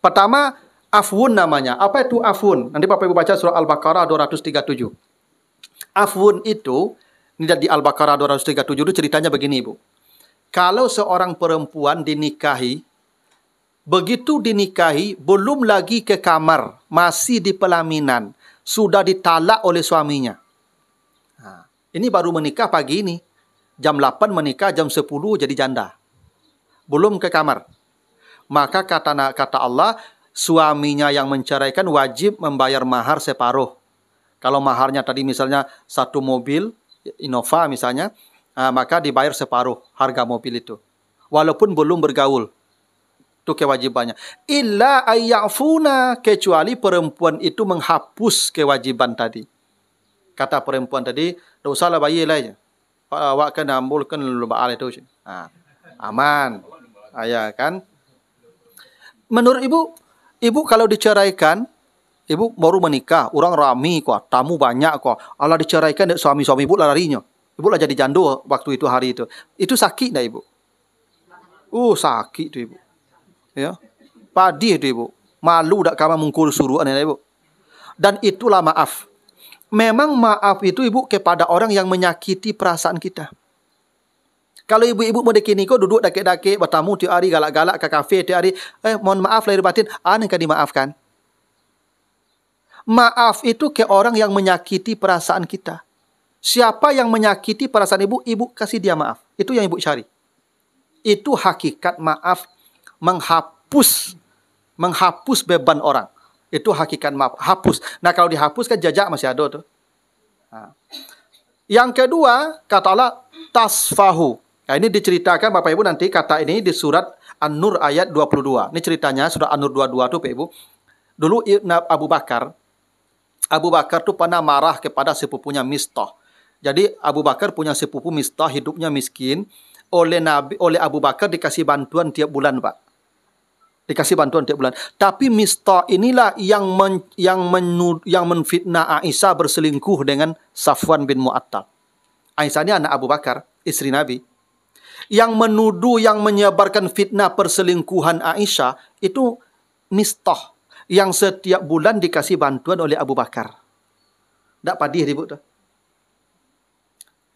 [SPEAKER 1] Pertama, afwun namanya. Apa itu afwun? Nanti Bapak Ibu baca surah Al-Baqarah 237. Afwun itu, ini di Al-Baqarah 237 itu ceritanya begini Ibu. Kalau seorang perempuan dinikahi, begitu dinikahi, belum lagi ke kamar, masih di pelaminan, sudah ditalak oleh suaminya. Ini baru menikah pagi ini. Jam 8 menikah, jam 10 jadi janda. Belum ke kamar. Maka kata Allah, suaminya yang menceraikan wajib membayar mahar separuh. Kalau maharnya tadi misalnya 1 mobil, Innova misalnya, maka dibayar separuh harga mobil itu. Walaupun belum bergaul. Itu kewajibannya. Illa ayyafuna, kecuali perempuan itu menghapus kewajiban tadi. Kata perempuan tadi, tak usahlah bayar lah. Awak kena ambulkan lubaal itu. Aman. Ya kan? Menurut ibu kalau diceraikan, ibu baru menikah, orang rami kok, tamu banyak kok. Allah diceraikan, suami-suami ibu larinya. Ibu lah jadi jando waktu itu hari itu. Itu sakit dah Ibu? Sakit tu Ibu. Ya. Padih tu Ibu. Malu dak kama mungkul suruhan ya Ibu. Dan itulah maaf. Memang maaf itu Ibu kepada orang yang menyakiti perasaan kita. Kalau ibu-ibu mau dekini kok duduk dake-dake bertamu tiap hari galak-galak ke kafe tiap hari, mohon maaf lahir batin, aneh kan dimaafkan. Maaf itu ke orang yang menyakiti perasaan kita. Siapa yang menyakiti perasaan ibu, ibu kasih dia maaf. Itu yang ibu cari. Itu hakikat maaf, menghapus beban orang. Itu hakikat maaf, hapus. Nah kalau dihapus kan jajak masih ada tuh. Yang kedua, kata Allah, tasfahu. Nah ini diceritakan Bapak Ibu nanti kata ini di surat An-Nur ayat 22. Ini ceritanya surat An-Nur 22 tuh Pak Ibu. Dulu Abu Bakar tuh pernah marah kepada sepupunya Mistah. Jadi Abu Bakar punya sepupu Mistah, hidupnya miskin. Oleh Abu Bakar dikasih bantuan tiap bulan, Pak. Dikasih bantuan tiap bulan. Tapi Mistah inilah yang menfitnah Aisyah berselingkuh dengan Safwan bin Mu'attal. Aisyah ini anak Abu Bakar, istri Nabi. Yang menuduh, yang menyebarkan fitnah perselingkuhan Aisyah itu Mistah. Yang setiap bulan dikasih bantuan oleh Abu Bakar. Tak padih Ibu tuh.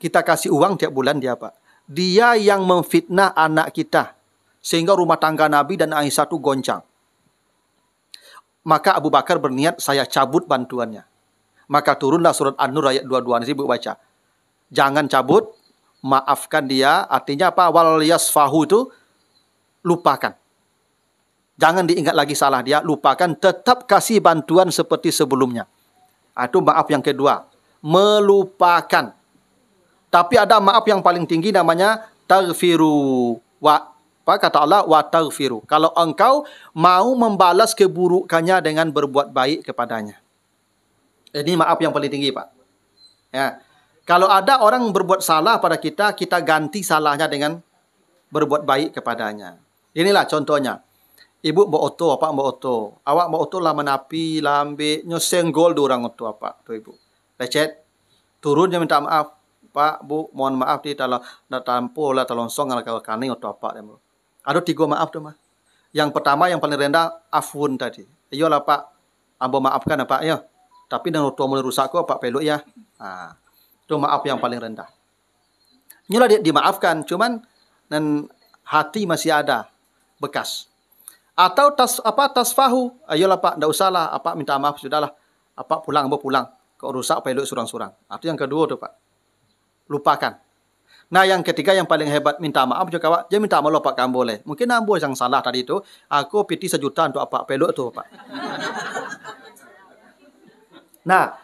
[SPEAKER 1] Kita kasih uang tiap bulan dia Pak. Dia yang memfitnah anak kita. Sehingga rumah tangga Nabi dan Aisyah itu goncang. Maka Abu Bakar berniat saya cabut bantuannya. Maka turunlah surat An-Nur ayat 22. Nanti Ibu baca. Jangan cabut. Maafkan dia. Artinya apa? Wal yasfahu itu lupakan. Jangan diingat lagi salah dia, lupakan, tetap kasih bantuan seperti sebelumnya. Itu maaf yang kedua, melupakan. Tapi ada maaf yang paling tinggi namanya taghfiru. Apa kata Allah? Wa taghfiru. Kalau engkau mau membalas keburukannya dengan berbuat baik kepadanya. Ini maaf yang paling tinggi, Pak. Ya. Kalau ada orang berbuat salah pada kita, kita ganti salahnya dengan berbuat baik kepadanya. Inilah contohnya. Ibu bawa oto, apa bawa oto. Awak bawa oto lah menapi, lambe, nyosenggol dorang oto apa. Tu ibu. Lecet. Turunnya minta maaf. Pak, Bu, mohon maaf di dalam tampo lah talonsong kalau kani oto apa. Ada 3 maaf tu mah. Yang pertama yang paling rendah afun tadi. Iyalah Pak, ambo maafkan Pak ya. Tapi dengan oto mulai rusak ko Pak peluk ya. Itu maaf yang paling rendah. Inilah dia dimaafkan, cuman dan hati masih ada bekas. Atau tasfahu. Ayolah Pak, enggak usahlah, apa minta maaf sudahlah. Apa pulang, pulang. Kau rusak peluk surang-surang. Itu yang kedua tu Pak. Lupakan. Nah, yang ketiga yang paling hebat minta maaf juga Pak. Dia minta maaf Pak, kamu boleh. Mungkin ambo yang salah tadi itu. Aku piti 1 juta untuk apa peluk tu Pak. Nah,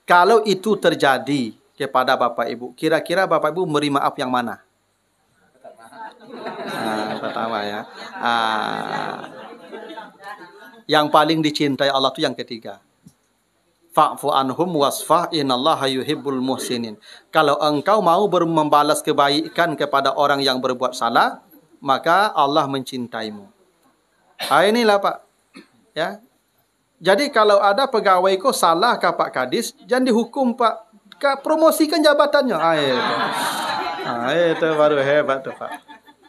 [SPEAKER 1] kalau itu terjadi kepada Bapak Ibu, kira-kira Bapak Ibu beri maaf yang mana? Pertama ya. Yang paling dicintai Allah itu yang ketiga. Fa'fu anhum wasfah innallaha yuhibbul muhsinin. Kalau engkau mau membalas kebaikan kepada orang yang berbuat salah, maka Allah mencintaimu. Inilah Pak. Ya. Jadi kalau ada pegawai kau salah ke Pak Kadis, jangan dihukum Pak. Promosikan jabatannya. Itu baru hebat tuh Pak.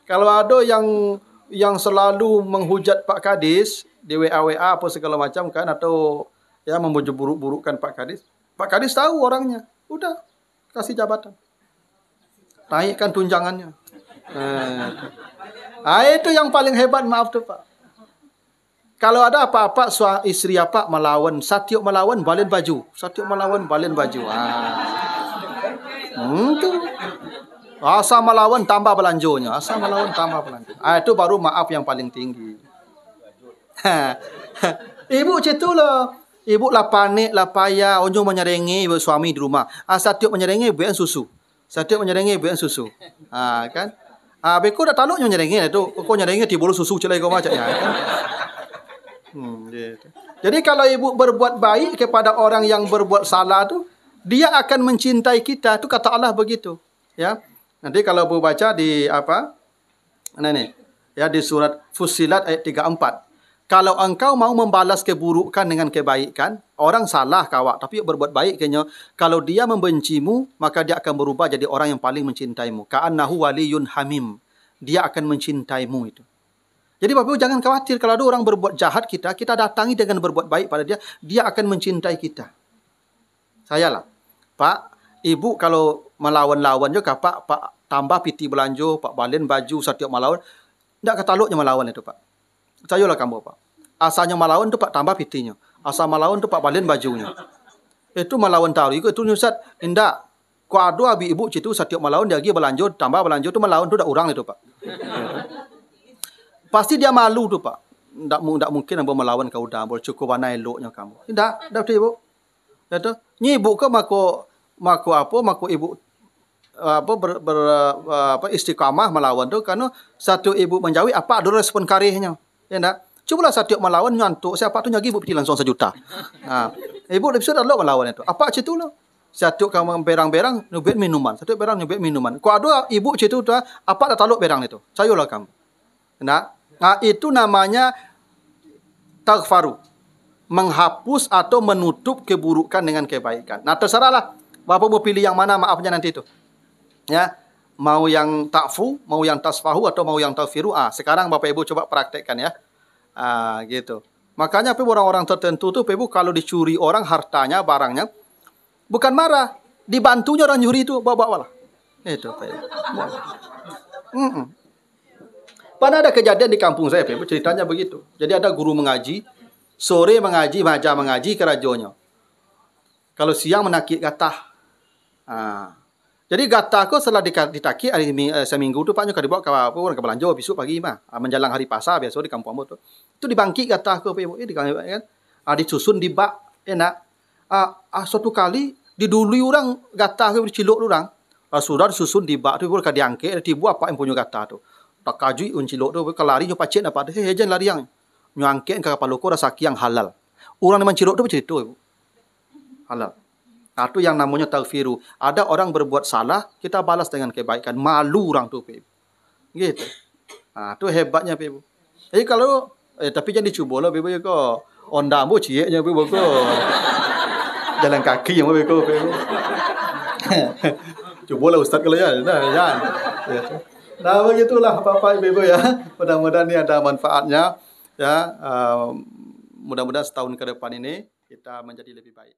[SPEAKER 1] Kalau ada yang selalu menghujat Pak Kadis di WA apa segala macam kan, atau ya memujuk buruk-burukkan Pak Kadis. Pak Kadis tahu orangnya. Udah kasih jabatan. Naikkan tunjangannya. Itu yang paling hebat, maaf tuh Pak. Kalau ada apa-apa istri apa melawan, Satiuk melawan balen baju. Satiuk melawan balen baju. Tuh. Asa melawan tambah belanjonya. Asa melawan tambah belanjo. Itu baru maaf yang paling tinggi. Ibu cetulah. Ibu lah panik, lah payah. Onjo menyerengi ibu suami di rumah. Satiuk menyerengi buat susu. Satiuk menyerengi buat susu. Kan? Beko dah taluk menyerengi itu. Kau nyerengi di bolu susu celai kau macam ya. Kan? Gitu. Jadi kalau ibu berbuat baik kepada orang yang berbuat salah tu, dia akan mencintai kita. Itu kata Allah begitu. Ya. Nanti kalau ibu baca di apa? Ini. Ya, di surat Fussilat ayat 34. Kalau engkau mau membalas keburukan dengan kebaikan, orang salah kawak tapi berbuat baik kayaknya. Kalau dia membencimu, maka dia akan berubah jadi orang yang paling mencintaimu. Ka'annahu waliyun hamim. Dia akan mencintaimu itu. Jadi Bapak Ibu jangan khawatir kalau ada orang berbuat jahat kita datangi dengan berbuat baik pada dia, dia akan mencintai kita. Saya lah, Pak, Ibu kalau melawan-lawan juga, Pak tambah piti belanjo, Pak balen baju, setiap melawan, tidak ketaluknya melawan itu Pak. Percayalah kamu Pak. Asalnya melawan itu Pak tambah pitinya. Asal melawan itu Pak balen bajunya. Itu melawan tahu. Itu nyusat, indah. Kau ada abi ibu situ setiap melawan dia lagi belanjo, tambah belanjo itu melawan itu udah orang itu Pak. Pasti dia malu tu Pak. Tak mungkin abang melawan kau dah. Boleh cukup warna eloknya kamu. Tidak betul ibu. Betul. Ni ibu ke maku ibu istiqamah melawan tu karena satu ibu menjauhi apa ada respon karihnya. Ya tak? Cubalah satu melawan nyantuk. Siapa tu nyagi ibu piti langsung 1 juta. Ibu dah bisa dah melawan itu. Apa situ lah? Satu kamu berang-berang nyubit minuman. Satu berang nyubit minuman. Kau ada ibu situ tu apa dah taluk berang itu. Sayulah kamu. Nah, itu namanya taghfaru. Menghapus atau menutup keburukan dengan kebaikan. Nah, terserahlah. Bapak mau pilih yang mana maafnya nanti itu. Ya, mau yang ta'fu, mau yang tasfahu, atau mau yang taghfiru. Sekarang Bapak Ibu coba praktekkan ya. Gitu. Makanya orang-orang tertentu tuh Bapak Ibu kalau dicuri orang hartanya, barangnya, bukan marah. Dibantunya orang nyuri itu, bawa-bawa lah. Itu Bapak Ibu. Pernah ada kejadian di kampung saya, ceritanya begitu. Jadi ada guru mengaji, sore mengaji, maja mengaji ke radionya. Kalau siang menakik gatah. Jadi gata aku setelah ditaki hari seminggu tu paknya kau dibawa ke apa orang ke belanja besok pagi mah. Menjelang hari pasar biasa di kampung ambo tu. Itu dibangkit gata aku di kan. Disusun di bak enak. Suatu kali didului orang gata aku diciluk orang. Sudah disusun di bak tu boleh diangkat dibuat apa yang punya gata tu. Tak kaju unciluk tu kelari nyo pacet dapat hejen lari yang nyangket ke kapal loko rasaki yang halal. Orang yang menciluk tu bercerita ibu. Halal. Itu yang namanya taghfiru. Ada orang berbuat salah, kita balas dengan kebaikan. Malu orang tu, Ibu. Gitu. Itu hebatnya, Ibu. Jadi kalau, tapi jangan dicuba lah, Ibu. Kau onda ambo cieknya, Ibu. Kau jalan kaki yang Ibu. Cuba lah Ustaz kalau ya. Jangan. Nah, begitulah Bapak Ibu ya. Mudah-mudahan ini ada manfaatnya. Ya, mudah-mudahan setahun ke depan ini kita menjadi lebih baik.